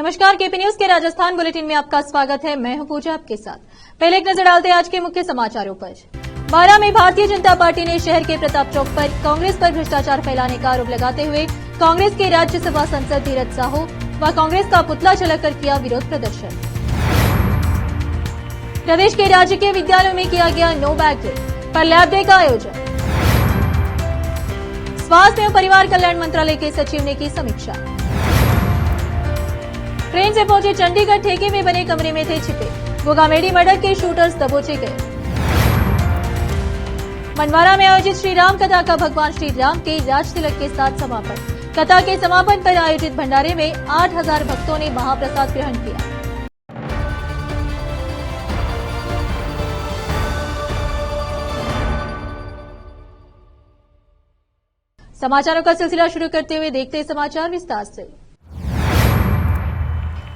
नमस्कार, KP news के Rajasthan bulletin में आपका स्वागत है। मैं हूं पूजा आपके साथ। पहले एक नजर डालते हैं आज के मुख्य समाचारों पर। बारां में भारतीय जनता पार्टी ने शहर के प्रताप चौक पर कांग्रेस पर भ्रष्टाचार फैलाने का आरोप लगाते हुए कांग्रेस के राज्यसभा सांसद धीरज साहू व कांग्रेस का पुतला जलाकर किया विरोध प्रदर्शन। प्रदेश के राजकीय विद्यालयों में किया गया नो बैग डे पर लैब डे का आयोजन। स्वास्थ्य एवं परिवार कल्याण मंत्रालय के सचिव ने की समीक्षा। ट्रेन से पहुंचे चंडीगढ़, ठेके में बने कमरे में थे छिपे गोगामेडी मर्डर के शूटर्स दबोचे गए। मनवारा में आयोजित श्री राम कथा का भगवान श्री राम के राज तिलक के साथ समापन। कथा के समापन पर आयोजित भंडारे में 8000 भक्तों ने महाप्रसाद ग्रहण किया। समाचारों का सिलसिला शुरू करते हुए देखते हैं समाचार विस्तार से।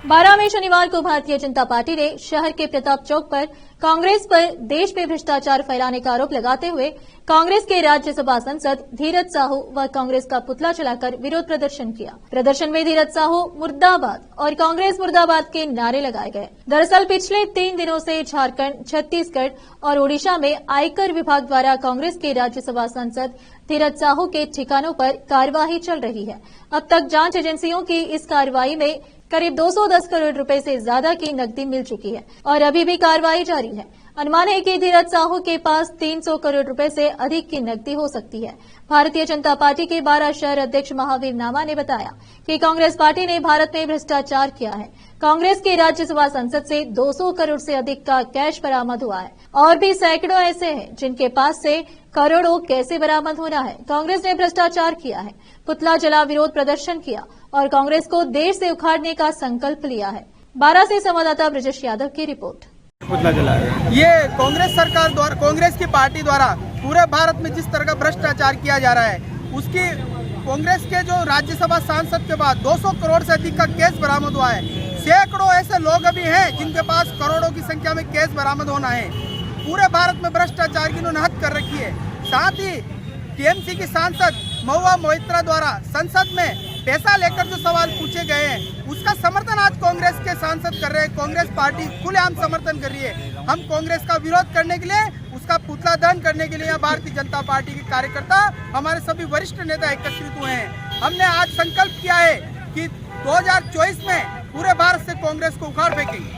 बारां में शनिवार को भारतीय जनता पार्टी ने शहर के प्रताप चौक पर कांग्रेस पर देश में भ्रष्टाचार फैलाने का आरोप लगाते हुए कांग्रेस के राज्यसभा सांसद धीरज साहू व कांग्रेस का पुतला जलाकर विरोध प्रदर्शन किया। प्रदर्शन में धीरज साहू मुर्दाबाद और कांग्रेस मुर्दाबाद के नारे लगाए गए। दरअसल पिछले 3 दिनों से झारखंड, छत्तीसगढ़ और ओडिशा में आयकर विभाग द्वारा कांग्रेस के राज्यसभा सांसद धीरज साहू के ठिकानों पर कार्यवाही चल रही है। अब तक जांच एजेंसियों की इस कार्रवाई में करीब 210 करोड़ रुपए से ज्यादा की नकदी मिल चुकी है और अभी भी कार्रवाई जारी है। अनुमान है कि धीरज साहू के पास 300 करोड़ रुपए से अधिक की नकदी हो सकती है। भारतीय जनता पार्टी के बारां शहर अध्यक्ष महावीर नामा ने बताया कि कांग्रेस पार्टी ने भारत में भ्रष्टाचार किया है। कांग्रेस के राज्यसभा संसद से 200 करोड़ से अधिक का कैश बरामद हुआ है और भी सैकड़ों ऐसे हैं जिनके पास से करोड़ों कैसे बरामद होना है। कांग्रेस ने भ्रष्टाचार किया है, पुतला जला विरोध प्रदर्शन किया और कांग्रेस को देश से उखाड़ने का संकल्प लिया है। बारां से संवाददाता ब्रजेश यादव की रिपोर्ट। पुतला जलाया। ये कांग्रेस सरकार द्वारा, कांग्रेस की पार्टी द्वारा पूरे भारत में जिस तरह का भ्रष्टाचार किया जा रहा है, उसकी कांग्रेस के जो राज्यसभा सांसद के बाद 200 करोड़ से अधिक का केस बरामद हुआ है। सैकड़ों ऐसे लोग अभी हैं जिनके पास करोड़ों की संख्या में केस बरामद होना है। पूरे भारत में भ्रष्टाचार की इन्होंने हद कर रखी है। साथ ही टीएमसी की सांसद महुआ मोइत्रा द्वारा संसद में पैसा लेकर जो सवाल पूछे गए हैं, उसका समर्थन आज कांग्रेस के सांसद कर रहे हैं। कांग्रेस पार्टी खुलेआम समर्थन कर रही है। हम कांग्रेस का विरोध करने के लिए, उसका पुतला दहन करने के लिए भारतीय जनता पार्टी के कार्यकर्ता, हमारे सभी वरिष्ठ नेता एकत्रित हुए हैं। हमने आज संकल्प किया है कि 2024 में पूरे भारत से कांग्रेस को उखाड़ फेंकेंगे।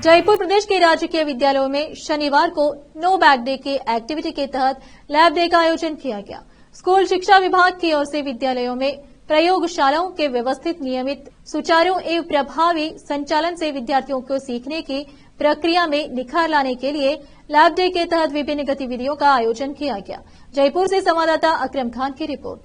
जयपुर प्रदेश के राजकीय विद्यालयों में शनिवार को नो बैग डे के एक्टिविटी के तहत लैब डे का आयोजन किया गया। स्कूल शिक्षा विभाग की ओर से विद्यालयों में प्रयोगशालाओं के व्यवस्थित, नियमित, सुचारू एवं प्रभावी संचालन से विद्यार्थियों को सीखने की प्रक्रिया में निखार लाने के लिए लैब डे के तहत विभिन्न गतिविधियों का आयोजन किया गया। जयपुर से संवाददाता अकरम खान की रिपोर्ट।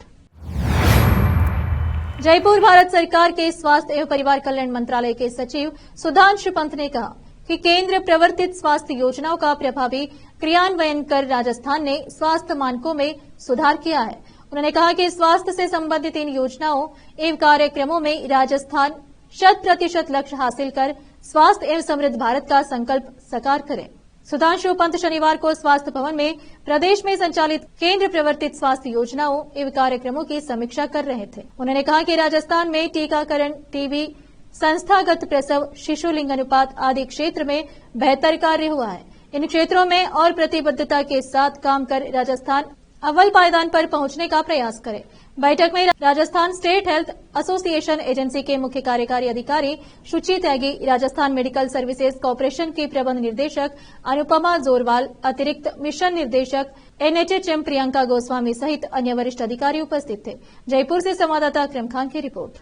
जयपुर भारत सरकार के स्वास्थ्य एवं परिवार कल्याण मंत्रालय के सचिव सुधांशु पंत ने कहा कि केंद्र प्रवर्तित स्वास्थ्य योजनाओं का प्रभावी क्रियान्वयन कर राजस्थान ने स्वास्थ्य मानकों में सुधार किया है। उन्होंने कहा कि स्वास्थ्य से संबंधित इन योजनाओं एवं कार्यक्रमों में राजस्थान 100% लक्ष्य हासिल कर स्वास्थ्य एवं समृद्ध भारत का संकल्प साकार करे। सुधांशु पंत शनिवार को स्वास्थ्य भवन में प्रदेश में संचालित केंद्र प्रवर्तित स्वास्थ्य योजनाओं एवं कार्यक्रमों की समीक्षा कर रहे थे। उन्होंने कहा कि राजस्थान में टीकाकरण, टीबी, संस्थागत प्रसव, शिशु लिंग अनुपात आदि क्षेत्र में बेहतर कार्य हुआ है। इन क्षेत्रों में और प्रतिबद्धता के साथ काम कर राजस्थान अव्वल पायदान पर पहुंचने का प्रयास करे। बैठक में Rajasthan state health association agency के मुख्य कार्यकारी अधिकारी शुचि त्यागी, राजस्थान मेडिकल सर्विसेज कॉर्पोरेशन के प्रबंध निदेशक अनुपमा जोरवाल, अतिरिक्त मिशन निदेशक एनएचएचएम प्रियंका गोस्वामी सहित अन्य वरिष्ठ अधिकारी उपस्थित थे। जयपुर से संवाददाता अकरम खान की रिपोर्ट।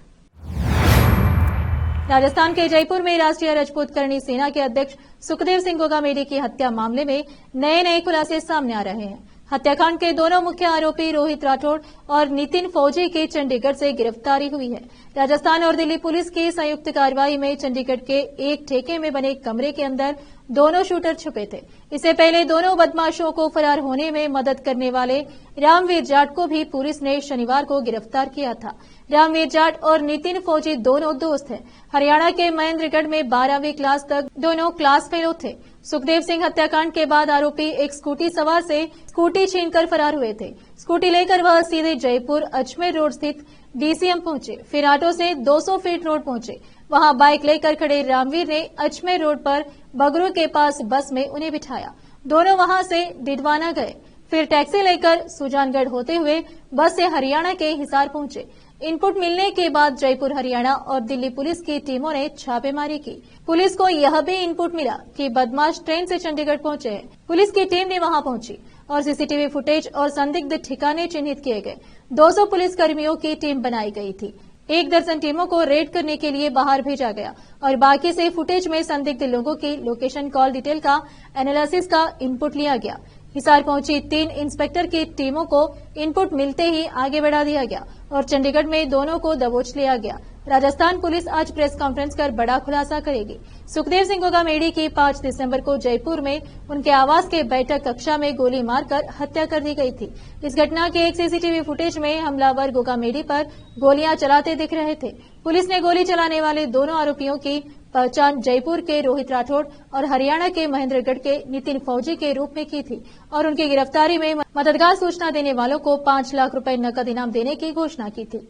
राजस्थान के जयपुर में राष्ट्रीय राजपूत करणी सेना के अध्यक्ष सुखदेव सिंह गोगामेडी की हत्या मामले में नए खुलासे सामने आ रहे हैं। हत्याकांड के दोनों मुख्य आरोपी रोहित राठौड़ और नितिन फौजी की चंडीगढ़ से गिरफ्तारी हुई है। राजस्थान और दिल्ली पुलिस की संयुक्त कार्रवाई में चंडीगढ़ के एक ठेके में बने कमरे के अंदर दोनों शूटर छुपे थे। इससे पहले दोनों बदमाशों को फरार होने में मदद करने वाले रामवीर जाट को भी पुलिस ने शनिवार को गिरफ्तार किया था। रामवीर जाट और नितिन फौजी दोनों दोस्त हैं। हरियाणा के महेंद्रगढ़ में 12वीं क्लास तक दोनों क्लास फेलो थे। सुखदेव सिंह हत्याकांड के बाद आरोपी एक स्कूटी सवार से स्कूटी छीनकर फरार हुए थे। स्कूटी लेकर वह सीधे जयपुर अजमेर रोड स्थित डीसीएम पहुंचे, फिर ऑटो से 200 फीट रोड पहुंचे। वहां बाइक लेकर खड़े रामवीर ने अजमेर रोड पर बगरू के पास बस में उन्हें बिठाया। दोनों वहां से डिडवाना गए, फिर टैक्सी लेकर सुजानगढ़ होते हुए बस से हरियाणा के हिसार पहुंचे। इनपुट मिलने के बाद जयपुर हरियाणा और दिल्ली पुलिस की टीमों ने छापेमारी की। पुलिस को यह भी इनपुट मिला कि बदमाश ट्रेन से चंडीगढ़ पहुंचे हैं। पुलिस की टीम ने वहां पहुंची और सीसीटीवी फुटेज और संदिग्ध ठिकाने चिन्हित किए गए। 200 पुलिसकर्मियों की टीम बनाई गई थी। 1 दर्जन टीमों को रेड करने के लिए बाहर भेजा गया और बाकी से फुटेज में संदिग्ध लोगों की लोकेशन, कॉल डिटेल का एनालिसिस का इनपुट लिया गया। हिसार पहुंची 3 इंस्पेक्टर की टीमों को इनपुट मिलते ही आगे बढ़ा दिया गया और चंडीगढ़ में दोनों को दबोच लिया गया। राजस्थान पुलिस आज प्रेस कॉन्फ्रेंस कर बड़ा खुलासा करेगी। सुखदेव सिंह गोगामेडी की 5 दिसंबर को जयपुर में उनके आवास के बैठक कक्षा में गोली मारकर हत्या कर दी गई थी। इस घटना के एक सीसीटीवी फुटेज में हमलावर गोगामेडी पर गोलियां चलाते दिख रहे थे। पुलिस ने गोली चलाने वाले दोनों आरोपियों की पहचान जयपुर के रोहित राठौड़ और हरियाणा के महेंद्रगढ़ के नितिन फौजी के रूप में की थी और उनकी गिरफ्तारी में मददगार सूचना देने वालों को 5 लाख रुपए नकद इनाम देने की घोषणा की थी।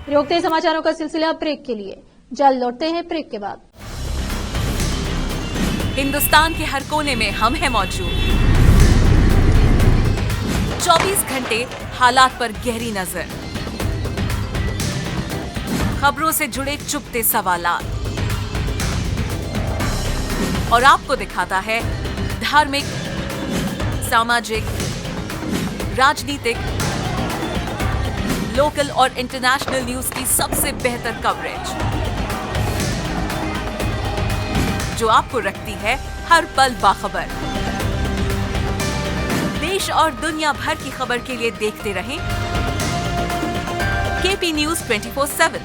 रोकते समाचारों का सिलसिला ब्रेक के लिए, जल्द लौटते हैं ब्रेक के बाद। हिंदुस्तान के हर कोने में हम हैं मौजूद। 24 घंटे हालात पर गहरी नजर, खबरों से जुड़े चुपते सवालात और आपको दिखाता है धार्मिक, सामाजिक, राजनीतिक, लोकल और इंटरनेशनल न्यूज की सबसे बेहतर कवरेज जो आपको रखती है हर पल बाखबर। देश और दुनिया भर की खबर के लिए देखते रहें केपी न्यूज 24/7।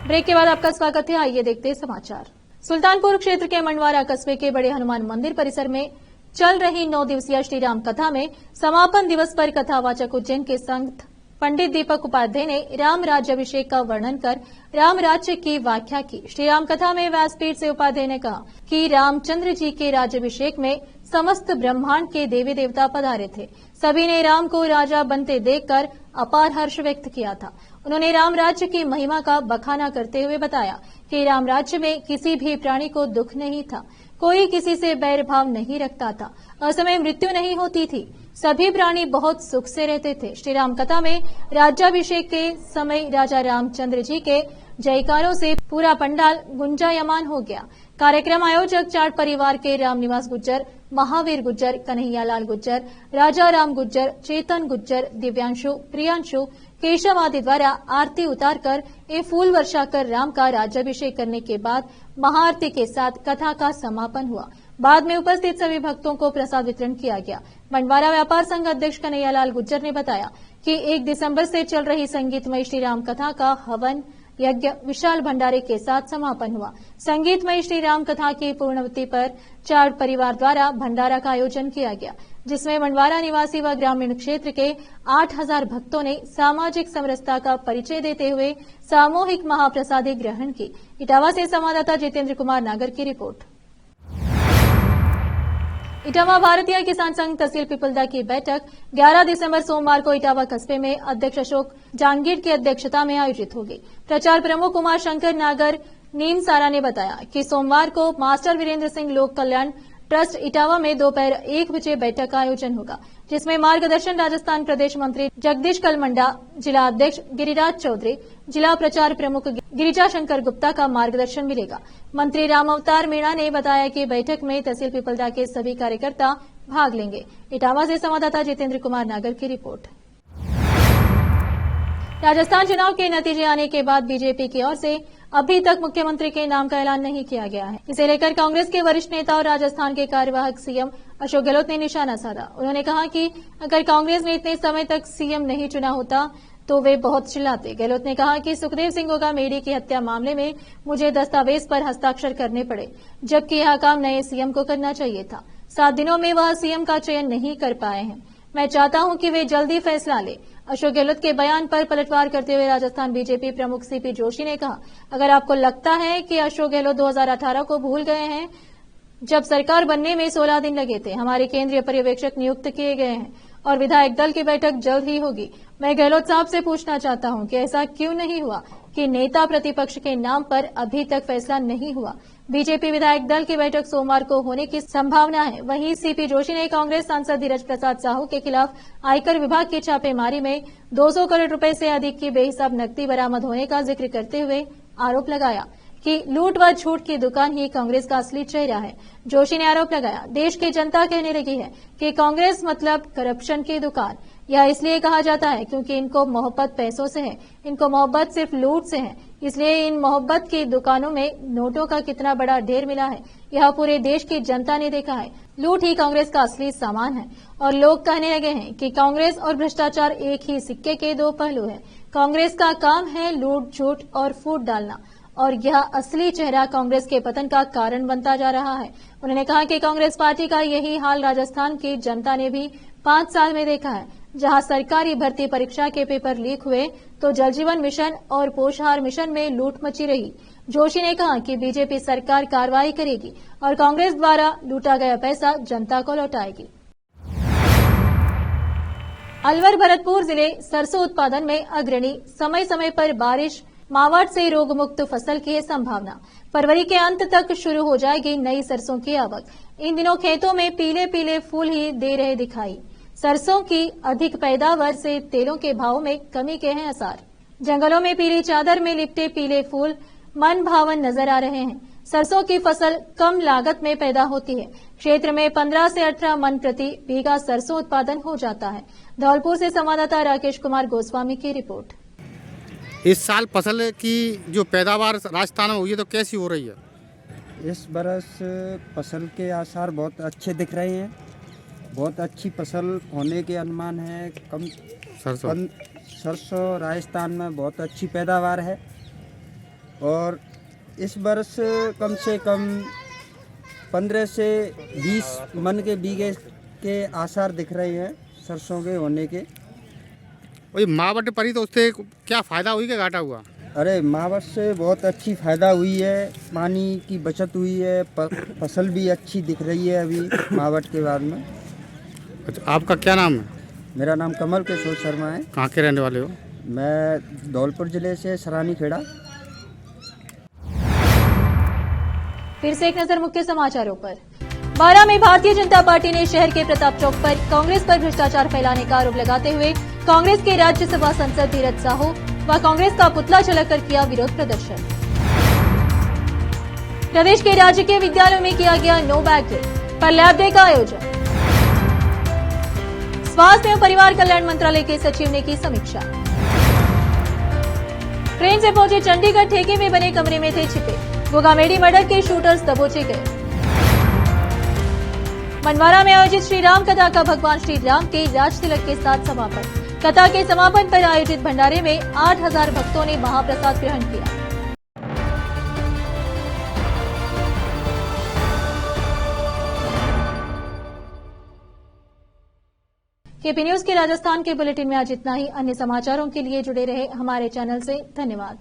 ब्रेक के बाद आपका स्वागत है। आइए देखते हैं समाचार। सुल्तानपुर क्षेत्र के मंडवारा कस्बे के बड़े हनुमान मंदिर परिसर में चल रही 9 दिवसीय श्री राम कथा में समापन दिवस पर कथावाचक उज्जैन के संत पंडित दीपक उपाध्याय ने राम राज्याभिषेक का वर्णन कर राम राज्य की व्याख्या की। श्री राम कथा में व्यासपीठ से उपाध्याय ने कहा कि रामचंद्र जी के राज्याभिषेक में समस्त ब्रह्मांड के देवी देवता पधारे थे। सभी ने राम को राजा बनते देखकर अपार हर्ष व्यक्त किया था। उन्होंने राम राज्य की महिमा का बखाना करते हुए बताया कि राम राज्य में किसी भी प्राणी को दुख नहीं था, कोई किसी से बैर भाव नहीं रखता था, असमय मृत्यु नहीं होती थी, सभी प्राणी बहुत सुख से रहते थे। श्री राम कथा में राज्याभिषेक के समय राजा रामचंद्र जी के जयकारों से पूरा पंडाल गुंजायमान हो गया। कार्यक्रम आयोजक चाट परिवार के रामनिवास गुज्जर, महावीर गुज्जर, कन्हैयालाल गुज्जर, राजा राम गुज्जर, चेतन गुज्जर, दिव्यांशु, प्रियांशु, केशव आदि द्वारा आरती उतारकर ए फूल वर्षा कर राम का राज्याभिषेक करने के बाद महाआरती के साथ कथा का समापन हुआ। बाद में उपस्थित सभी भक्तों को प्रसाद वितरण किया गया। मंडवारा व्यापार संघ अध्यक्ष कन्हैयालाल गुज्जर ने बताया कि 1 दिसंबर से चल रही संगीतमय श्री राम कथा का हवन यज्ञ विशाल भंडारे के साथ समापन हुआ। संगीतमय श्री राम कथा की पूर्णवती पर चाट परिवार द्वारा भंडारा का आयोजन किया गया, जिसमें मंडवारा निवासी व ग्रामीण क्षेत्र के 8000 भक्तों ने सामाजिक समरसता का परिचय देते हुए सामूहिक महाप्रसादी ग्रहण की। इटावा से संवाददाता जितेंद्र कुमार नागर की रिपोर्ट। इटावा भारतीय किसान संघ तहसील पिपलदा की बैठक 11 दिसंबर सोमवार को इटावा कस्बे में अध्यक्ष अशोक जांगीर की अध्यक्षता में आयोजित होगी। प्रचार प्रमुख उमा शंकर नागर नीम सारा ने बताया कि सोमवार को मास्टर वीरेंद्र सिंह लोक कल्याण ट्रस्ट इटावा में दोपहर 1 बजे बैठक का आयोजन होगा, जिसमें मार्गदर्शन राजस्थान प्रदेश मंत्री जगदीश कलमंडा, जिला अध्यक्ष गिरिराज चौधरी, जिला प्रचार प्रमुख गिरिजा शंकर गुप्ता का मार्गदर्शन मिलेगा। मंत्री राम अवतार मीणा ने बताया कि बैठक में तहसील पिपलदा के सभी कार्यकर्ता भाग लेंगे। इटावा से संवाददाता जितेंद्र कुमार नागर की रिपोर्ट। राजस्थान चुनाव के नतीजे आने के बाद बीजेपी की ओर से अभी तक मुख्यमंत्री के नाम का ऐलान नहीं किया गया है। इसे लेकर कांग्रेस के वरिष्ठ नेता और राजस्थान के कार्यवाहक सीएम अशोक गहलोत ने निशाना साधा। उन्होंने कहा कि अगर कांग्रेस ने इतने समय तक सीएम नहीं चुना होता तो वे बहुत चिल्लाते। गहलोत ने कहा कि सुखदेव सिंह गोगामेडी की हत्या मामले में मुझे दस्तावेज पर हस्ताक्षर करने पड़े, जबकि यह काम नए सीएम को करना चाहिए था। 7 दिनों में वह सीएम का चयन नहीं कर पाए हैं। मैं चाहता हूं कि वे जल्दी फैसला लें। अशोक गहलोत के बयान पर पलटवार करते हुए राजस्थान बीजेपी प्रमुख सीपी जोशी ने कहा, अगर आपको लगता है कि अशोक गहलोत 2018 को भूल गए हैं जब सरकार बनने में 16 दिन लगे थे। हमारे केंद्रीय पर्यवेक्षक नियुक्त किए गए हैं और विधायक दल की बैठक जल्द ही होगी। मैं गहलोत साहब से पूछना चाहता हूं कि ऐसा क्यों नहीं हुआ कि नेता प्रतिपक्ष के नाम पर अभी तक फैसला नहीं हुआ। बीजेपी विधायक दल की बैठक सोमवार को होने की संभावना है। वहीं सीपी जोशी ने कांग्रेस सांसद धीरज प्रसाद साहू के खिलाफ आयकर विभाग की छापेमारी में 200 करोड़ रुपए से अधिक की बेहिसाब नकदी बरामद होने का जिक्र करते हुए आरोप लगाया कि लूट व झूठ की दुकान ही कांग्रेस का असली चेहरा है। जोशी ने आरोप लगाया, देश की जनता कहने लगी है कि कांग्रेस मतलब करप्शन की दुकान। यह इसलिए कहा जाता है क्योंकि इनको मोहब्बत पैसों से है, इनको मोहब्बत सिर्फ लूट से है। इसलिए इन मोहब्बत की दुकानों में नोटों का कितना बड़ा ढेर मिला है, यह पूरे देश की जनता ने देखा है। लूट ही कांग्रेस का असली सामान है और लोग कहने लगे हैं कि कांग्रेस और भ्रष्टाचार एक ही सिक्के के दो पहलू है। कांग्रेस का काम है लूट, झूठ और फूट डालना और यह असली चेहरा कांग्रेस के पतन का कारण बनता जा रहा है। उन्होंने कहा कि कांग्रेस पार्टी का यही हाल राजस्थान की जनता ने भी 5 साल में देखा है, जहां सरकारी भर्ती परीक्षा के पेपर लीक हुए तो जल जीवन मिशन और पोषाहार मिशन में लूट मची रही। जोशी ने कहा कि बीजेपी सरकार कार्रवाई करेगी और कांग्रेस द्वारा लूटा गया पैसा जनता को लौटाएगी। अलवर भरतपुर जिले सरसों उत्पादन में अग्रणी, समय समय पर बारिश, मावठ से रोग मुक्त फसल की है संभावना। फरवरी के अंत तक शुरू हो जाएगी नई सरसों की आवक। इन दिनों खेतों में पीले पीले फूल ही दे रहे दिखाई। सरसों की अधिक पैदावार से तेलों के भाव में कमी के हैं आसार। जंगलों में पीली चादर में लिपटे पीले फूल मन भावन नजर आ रहे हैं। सरसों की फसल कम लागत में पैदा होती है। क्षेत्र में 15 से 18 मन प्रति बीघा सरसों उत्पादन हो जाता है। धौलपुर से संवाददाता राकेश कुमार गोस्वामी की रिपोर्ट। इस साल फसल की जो पैदावार राजस्थान में हुई है तो कैसी हो रही है? इस बरस फसल के आसार बहुत अच्छे दिख रहे हैं। बहुत अच्छी फसल होने के अनुमान है। सरसों राजस्थान में बहुत अच्छी पैदावार है और इस बरस कम से कम 15 से 20 मन के बीघे के आसार दिख रहे हैं सरसों के होने के। वही मावट पड़ी तो उससे क्या फ़ायदा हुई, क्या घाटा हुआ? अरे मावट से बहुत अच्छी फ़ायदा हुई है, पानी की बचत हुई है, फसल भी अच्छी दिख रही है अभी मावट के बाद में। अच्छा, आपका क्या नाम है? मेरा नाम कमल किशोर शर्मा है। कहाँ के रहने वाले हो? मैं धौलपुर जिले से सरानी खेड़ा। फिर से एक नजर मुख्य समाचारों पर। 12 में भारतीय जनता पार्टी ने शहर के प्रताप चौक पर कांग्रेस पर भ्रष्टाचार फैलाने का आरोप लगाते हुए कांग्रेस के राज्यसभा सांसद धीरज साहू व कांग्रेस का पुतला जलाकर किया विरोध प्रदर्शन। प्रदेश के राजकीय विद्यालयों में किया गया नो बैग डे पर लैब डे का आयोजन। स्वास्थ्य एवं परिवार कल्याण मंत्रालय के सचिव ने की समीक्षा। ट्रेन से पहुंचे चंडीगढ़, ठेके में बने कमरे में थे छिपे। गोगामेडी मर्डर के शूटर्स दबोचे गए। मनवारा में आयोजित श्री राम कथा का भगवान श्री राम के राज तिलक के साथ समापन। कथा के समापन पर आयोजित भंडारे में 8000 भक्तों ने महाप्रसाद ग्रहण किया। केपी न्यूज के राजस्थान के बुलेटिन में आज इतना ही। अन्य समाचारों के लिए जुड़े रहे हमारे चैनल से। धन्यवाद।